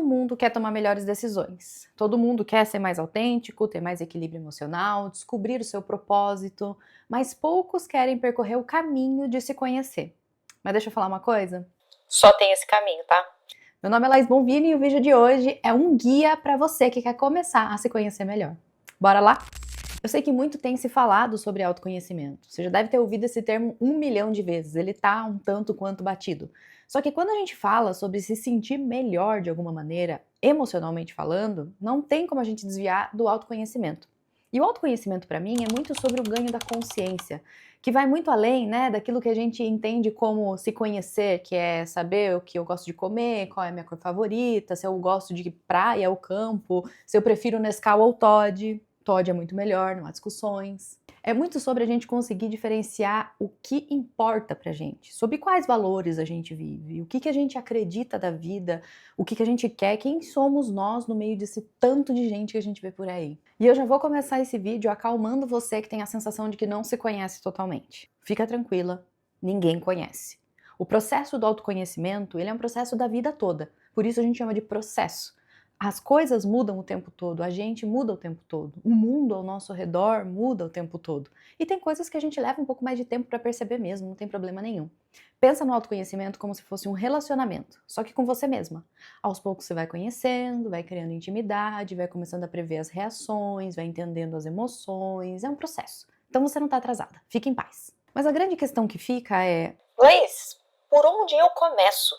Todo mundo quer tomar melhores decisões. Todo mundo quer ser mais autêntico, ter mais equilíbrio emocional, descobrir o seu propósito, mas poucos querem percorrer o caminho de se conhecer. Mas deixa eu falar uma coisa? Só tem esse caminho, tá? Meu nome é Laís Bonvini e o vídeo de hoje é um guia para você que quer começar a se conhecer melhor. Bora lá? Eu sei que muito tem se falado sobre autoconhecimento. Você já deve ter ouvido esse termo 1 milhão de vezes. Ele tá um tanto quanto batido. Só que quando a gente fala sobre se sentir melhor de alguma maneira, emocionalmente falando, não tem como a gente desviar do autoconhecimento. E o autoconhecimento para mim é muito sobre o ganho da consciência, que vai muito além, né, daquilo que a gente entende como se conhecer, que é saber o que eu gosto de comer, qual é a minha cor favorita, se eu gosto de praia ou campo, se eu prefiro Nescau ou Toddy. Todd é muito melhor, não há discussões. É muito sobre a gente conseguir diferenciar o que importa pra gente, sobre quais valores a gente vive, o que a gente acredita da vida, o que a gente quer, quem somos nós no meio desse tanto de gente que a gente vê por aí. E eu já vou começar esse vídeo acalmando você que tem a sensação de que não se conhece totalmente. Fica tranquila, ninguém conhece. O processo do autoconhecimento, ele é um processo da vida toda, por isso a gente chama de processo. As coisas mudam o tempo todo, a gente muda o tempo todo, o mundo ao nosso redor muda o tempo todo. E tem coisas que a gente leva um pouco mais de tempo para perceber mesmo, não tem problema nenhum. Pensa no autoconhecimento como se fosse um relacionamento, só que com você mesma. Aos poucos você vai conhecendo, vai criando intimidade, vai começando a prever as reações, vai entendendo as emoções, é um processo. Então você não está atrasada, fique em paz. Mas a grande questão que fica é... Laís, por onde eu começo?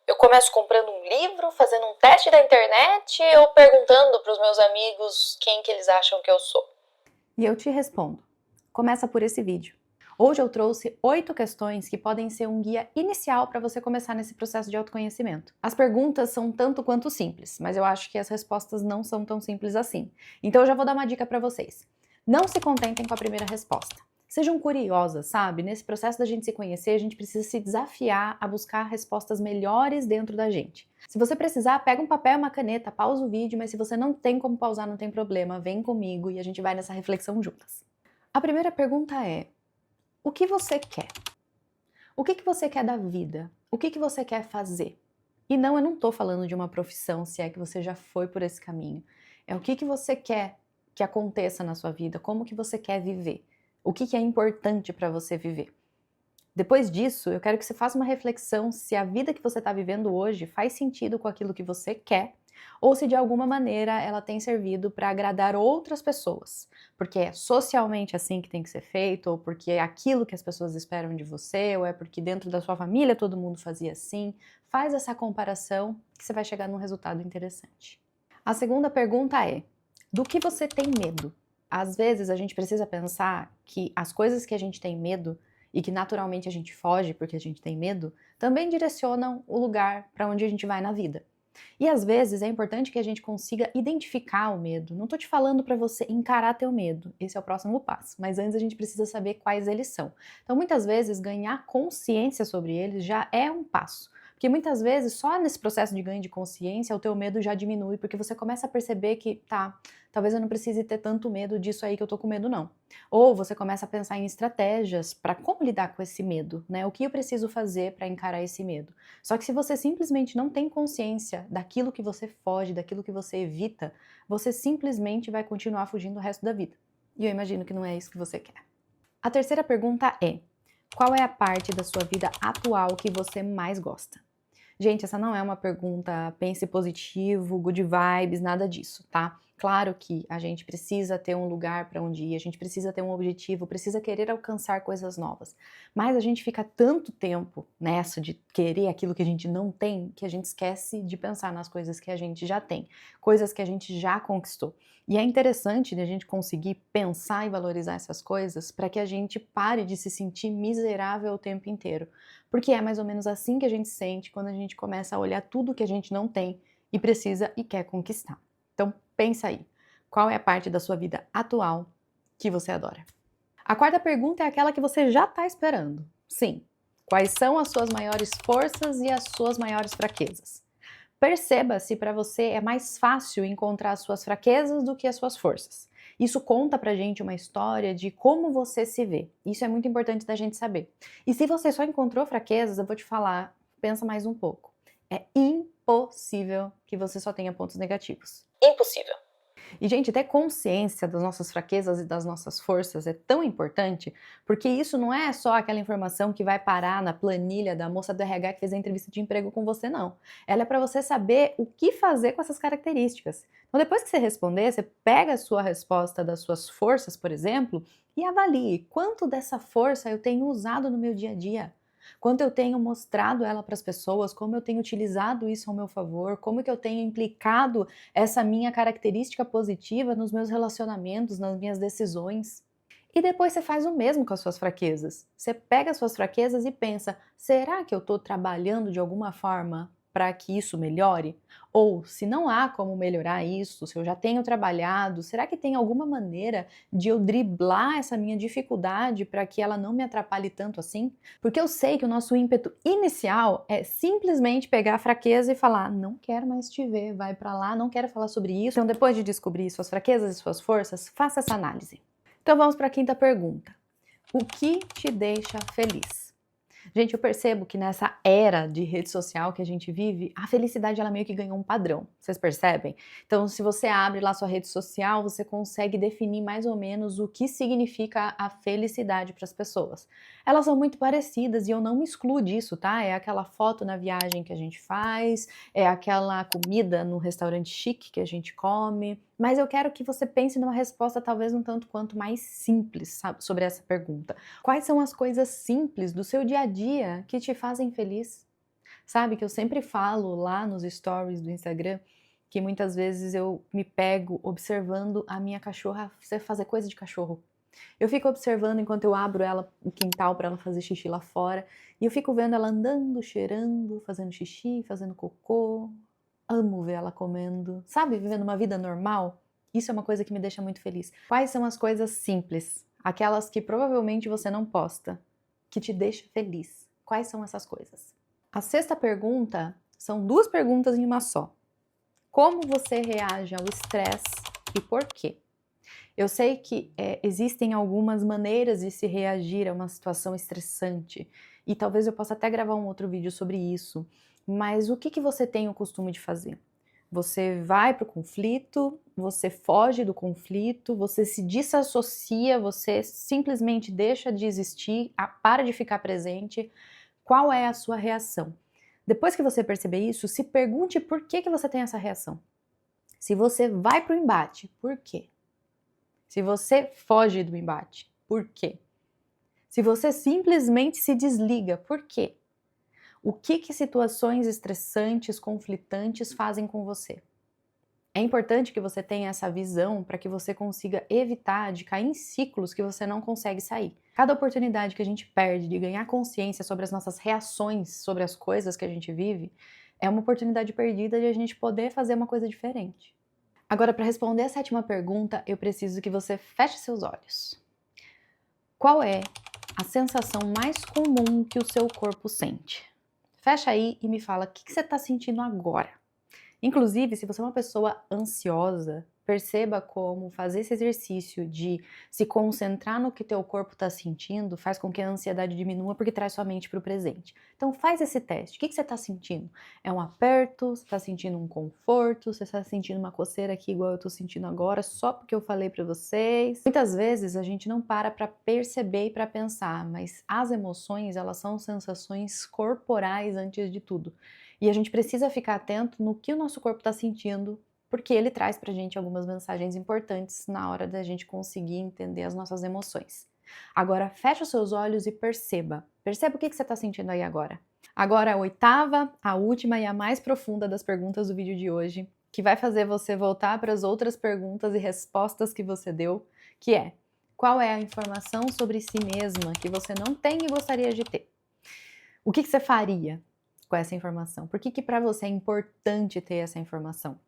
Eu começo comprando um livro, fazendo um teste da internet ou perguntando para os meus amigos quem que eles acham que eu sou? E eu te respondo. Começa por esse vídeo. Hoje eu trouxe 8 questões que podem ser um guia inicial para você começar nesse processo de autoconhecimento. As perguntas são tanto quanto simples, mas eu acho que as respostas não são tão simples assim. Então eu já vou dar uma dica para vocês. Não se contentem com a primeira resposta. Sejam curiosas, sabe? Nesse processo da gente se conhecer, a gente precisa se desafiar a buscar respostas melhores dentro da gente. Se você precisar, pega um papel e uma caneta, pausa o vídeo, mas se você não tem como pausar, não tem problema, vem comigo e a gente vai nessa reflexão juntas. A primeira pergunta é: o que você quer? O que você quer da vida? O que você quer fazer? E não, eu não tô falando de uma profissão, se é que você já foi por esse caminho. É o que você quer que aconteça na sua vida, como que você quer viver. O que é importante para você viver? Depois disso, eu quero que você faça uma reflexão se a vida que você está vivendo hoje faz sentido com aquilo que você quer ou se de alguma maneira ela tem servido para agradar outras pessoas, porque é socialmente assim que tem que ser feito, ou porque é aquilo que as pessoas esperam de você, ou é porque dentro da sua família todo mundo fazia assim. Faz essa comparação que você vai chegar num resultado interessante. A segunda pergunta é: do que você tem medo? Às vezes a gente precisa pensar que as coisas que a gente tem medo e que naturalmente a gente foge porque a gente tem medo, também direcionam o lugar para onde a gente vai na vida. E às vezes é importante que a gente consiga identificar o medo. Não tô te falando para você encarar teu medo, esse é o próximo passo, mas antes a gente precisa saber quais eles são. Então muitas vezes ganhar consciência sobre eles já é um passo. Porque muitas vezes, só nesse processo de ganho de consciência, o teu medo já diminui, porque você começa a perceber que, tá, talvez eu não precise ter tanto medo disso aí que eu tô com medo, não. Ou você começa a pensar em estratégias para como lidar com esse medo, né? O que eu preciso fazer para encarar esse medo? Só que se você simplesmente não tem consciência daquilo que você foge, daquilo que você evita, você simplesmente vai continuar fugindo o resto da vida. E eu imagino que não é isso que você quer. A terceira pergunta é: qual é a parte da sua vida atual que você mais gosta? Gente, essa não é uma pergunta pense positivo, good vibes, nada disso, tá? Claro que a gente precisa ter um lugar para onde ir, a gente precisa ter um objetivo, precisa querer alcançar coisas novas. Mas a gente fica tanto tempo nessa de querer aquilo que a gente não tem, que a gente esquece de pensar nas coisas que a gente já tem, coisas que a gente já conquistou. E é interessante a gente conseguir pensar e valorizar essas coisas para que a gente pare de se sentir miserável o tempo inteiro. Porque é mais ou menos assim que a gente sente quando a gente começa a olhar tudo que a gente não tem e precisa e quer conquistar. Então, pensa aí. Qual é a parte da sua vida atual que você adora? A quarta pergunta é aquela que você já está esperando. Sim. Quais são as suas maiores forças e as suas maiores fraquezas? Perceba se para você é mais fácil encontrar as suas fraquezas do que as suas forças. Isso conta pra gente uma história de como você se vê. Isso é muito importante da gente saber. E se você só encontrou fraquezas, eu vou te falar, pensa mais um pouco. É impossível que você só tenha pontos negativos. Impossível. E, gente, ter consciência das nossas fraquezas e das nossas forças é tão importante, porque isso não é só aquela informação que vai parar na planilha da moça do RH que fez a entrevista de emprego com você, não. Ela é para você saber o que fazer com essas características. Então, depois que você responder, você pega a sua resposta das suas forças, por exemplo, e avalie quanto dessa força eu tenho usado no meu dia a dia. Quanto eu tenho mostrado ela para as pessoas, como eu tenho utilizado isso ao meu favor, como que eu tenho implicado essa minha característica positiva nos meus relacionamentos, nas minhas decisões. E depois você faz o mesmo com as suas fraquezas. Você pega as suas fraquezas e pensa, será que eu estou trabalhando de alguma forma para que isso melhore? Ou, se não há como melhorar isso, se eu já tenho trabalhado, será que tem alguma maneira de eu driblar essa minha dificuldade para que ela não me atrapalhe tanto assim? Porque eu sei que o nosso ímpeto inicial é simplesmente pegar a fraqueza e falar, não quero mais te ver, vai para lá, não quero falar sobre isso. Então, depois de descobrir suas fraquezas e suas forças, faça essa análise. Então, vamos para a quinta pergunta. O que te deixa feliz? Gente, eu percebo que nessa era de rede social que a gente vive, a felicidade ela meio que ganhou um padrão. Vocês percebem? Então, se você abre lá sua rede social, você consegue definir mais ou menos o que significa a felicidade para as pessoas. Elas são muito parecidas e eu não me excluo disso, tá? É aquela foto na viagem que a gente faz, é aquela comida no restaurante chique que a gente come. Mas eu quero que você pense numa resposta talvez um tanto quanto mais simples, sabe, sobre essa pergunta. Quais são as coisas simples do seu dia a dia que te fazem feliz? Sabe que eu sempre falo lá nos stories do Instagram que muitas vezes eu me pego observando a minha cachorra fazer coisa de cachorro. Eu fico observando enquanto eu abro ela o quintal para ela fazer xixi lá fora e eu fico vendo ela andando, cheirando, fazendo xixi, fazendo cocô. Amo ver ela comendo, sabe, vivendo uma vida normal. Isso é uma coisa que me deixa muito feliz. Quais são as coisas simples, aquelas que provavelmente você não posta, que te deixa feliz? Quais são essas coisas? A sexta pergunta são duas perguntas em uma só. Como você reage ao estresse e por quê? Eu sei que existem algumas maneiras de se reagir a uma situação estressante e talvez eu possa até gravar um outro vídeo sobre isso. Mas o que você tem o costume de fazer? Você vai para o conflito, você foge do conflito, você se desassocia, você simplesmente deixa de existir, para de ficar presente. Qual é a sua reação? Depois que você perceber isso, se pergunte por que você tem essa reação. Se você vai para o embate, por quê? Se você foge do embate, por quê? Se você simplesmente se desliga, por quê? O que situações estressantes, conflitantes fazem com você? É importante que você tenha essa visão para que você consiga evitar de cair em ciclos que você não consegue sair. Cada oportunidade que a gente perde de ganhar consciência sobre as nossas reações, sobre as coisas que a gente vive, é uma oportunidade perdida de a gente poder fazer uma coisa diferente. Agora, para responder a sétima pergunta, eu preciso que você feche seus olhos. Qual é a sensação mais comum que o seu corpo sente? Fecha aí e me fala o que você está sentindo agora. Inclusive, se você é uma pessoa ansiosa, perceba como fazer esse exercício de se concentrar no que teu corpo está sentindo faz com que a ansiedade diminua porque traz sua mente para o presente. Então faz esse teste. O que você está sentindo? É um aperto? Você está sentindo um conforto? Você está sentindo uma coceira aqui igual eu estou sentindo agora só porque eu falei para vocês? Muitas vezes a gente não para perceber e para pensar, mas as emoções elas são sensações corporais antes de tudo. E a gente precisa ficar atento no que o nosso corpo está sentindo, porque ele traz pra gente algumas mensagens importantes na hora da gente conseguir entender as nossas emoções. Agora, fecha os seus olhos e perceba. Perceba o que você está sentindo aí agora. Agora, a oitava, a última e a mais profunda das perguntas do vídeo de hoje, que vai fazer você voltar para as outras perguntas e respostas que você deu, que é: qual é a informação sobre si mesma que você não tem e gostaria de ter? O que você faria com essa informação? Por que para você é importante ter essa informação?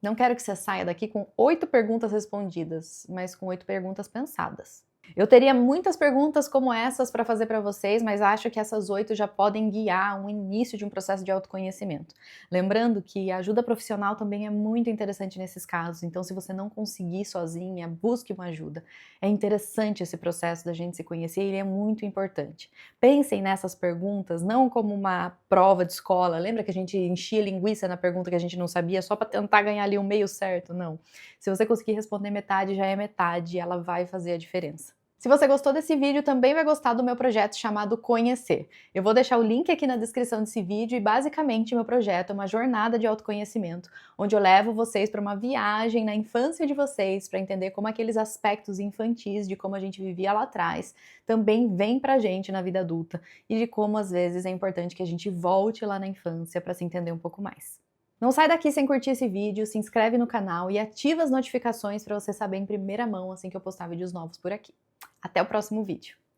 Não quero que você saia daqui com 8 perguntas respondidas, mas com 8 perguntas pensadas. Eu teria muitas perguntas como essas para fazer para vocês, mas acho que essas 8 já podem guiar um início de um processo de autoconhecimento. Lembrando que a ajuda profissional também é muito interessante nesses casos, então se você não conseguir sozinha, busque uma ajuda. É interessante esse processo da gente se conhecer e ele é muito importante. Pensem nessas perguntas não como uma prova de escola, lembra que a gente enchia linguiça na pergunta que a gente não sabia só para tentar ganhar ali o meio certo? Não. Se você conseguir responder metade, já é metade e ela vai fazer a diferença. Se você gostou desse vídeo, também vai gostar do meu projeto chamado Conhecer. Eu vou deixar o link aqui na descrição desse vídeo e basicamente meu projeto é uma jornada de autoconhecimento, onde eu levo vocês para uma viagem na infância de vocês, para entender como aqueles aspectos infantis de como a gente vivia lá atrás também vêm pra gente na vida adulta e de como às vezes é importante que a gente volte lá na infância para se entender um pouco mais. Não sai daqui sem curtir esse vídeo, se inscreve no canal e ativa as notificações para você saber em primeira mão assim que eu postar vídeos novos por aqui. Até o próximo vídeo!